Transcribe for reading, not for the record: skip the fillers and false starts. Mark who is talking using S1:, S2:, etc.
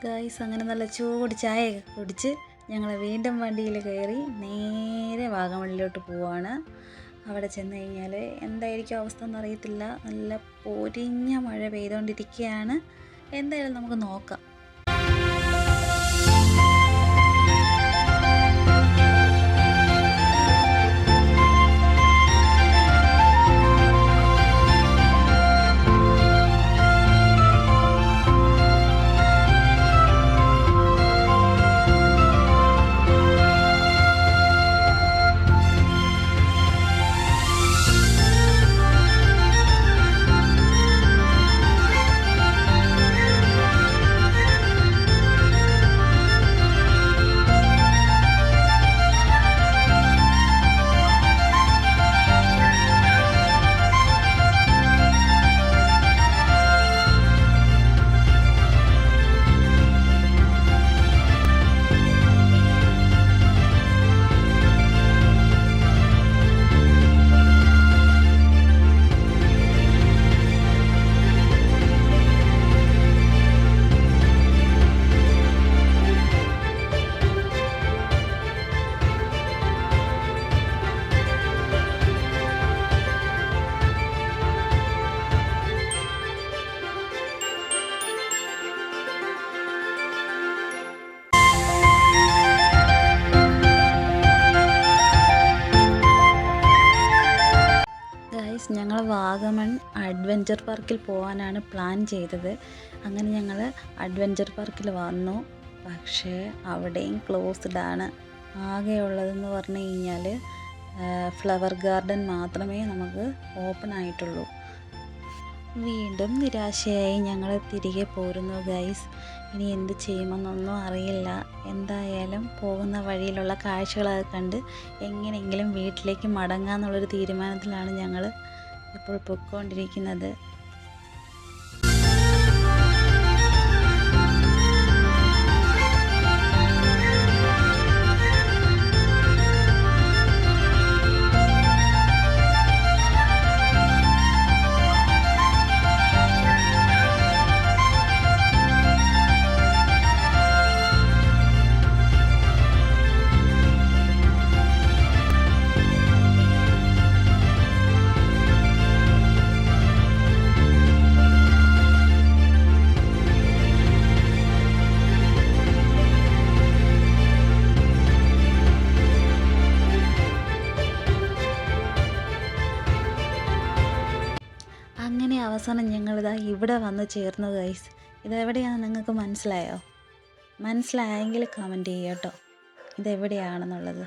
S1: Guys അങ്ങനെ നല്ല ചൂട് ചായയൊക്കെ കുടിച്ച് ഞങ്ങൾ വീണ്ടും വണ്ടിയിൽ കയറി നേരെ വാഗമണിലോട്ട് പോവാണ്. അവിടെ ചെന്ന് കഴിഞ്ഞാൽ എന്തായിരിക്കും അവസ്ഥ എന്നറിയത്തില്ല. നല്ല പൊരിഞ്ഞ മഴ പെയ്തുകൊണ്ടിരിക്കുകയാണ്. എന്തായാലും നമുക്ക് നോക്കാം. ഞങ്ങൾ വാഗമൺ അഡ്വഞ്ചർ പാർക്കിൽ പോകാനാണ് പ്ലാൻ ചെയ്തത്. അങ്ങനെ ഞങ്ങൾ അഡ്വഞ്ചർ പാർക്കിൽ വന്നു. പക്ഷേ അവിടെയും ക്ലോസ്ഡ് ആണ്. ആകെയുള്ളതെന്ന് പറഞ്ഞു കഴിഞ്ഞാൽ ഫ്ലവർ ഗാർഡൻ മാത്രമേ നമുക്ക് ഓപ്പൺ ആയിട്ടുള്ളൂ. വീണ്ടും നിരാശയായി ഞങ്ങൾ തിരികെ പോരുന്നു ഗൈസ്. ഇനി എന്ത് ചെയ്യുമെന്നൊന്നും അറിയില്ല. എന്തായാലും പോകുന്ന വഴിയിലുള്ള കാഴ്ചകളൊക്കെ കണ്ട് എങ്ങനെയെങ്കിലും വീട്ടിലേക്ക് മടങ്ങാമെന്നുള്ളൊരു തീരുമാനത്തിലാണ് ഞങ്ങൾ ഇപ്പോൾ പൊയ്ക്കൊണ്ടിരിക്കുന്നത്. അങ്ങനെ അവസാനം ഞങ്ങളിതാ ഇവിടെ വന്ന് ചേർന്നു ഗൈസ്. ഇതെവിടെയാണെന്ന് നിങ്ങൾക്ക് മനസ്സിലായോ? മനസ്സിലായെങ്കിൽ കമൻറ്റ് ചെയ്യുക കേട്ടോ, ഇതെവിടെയാണെന്നുള്ളത്.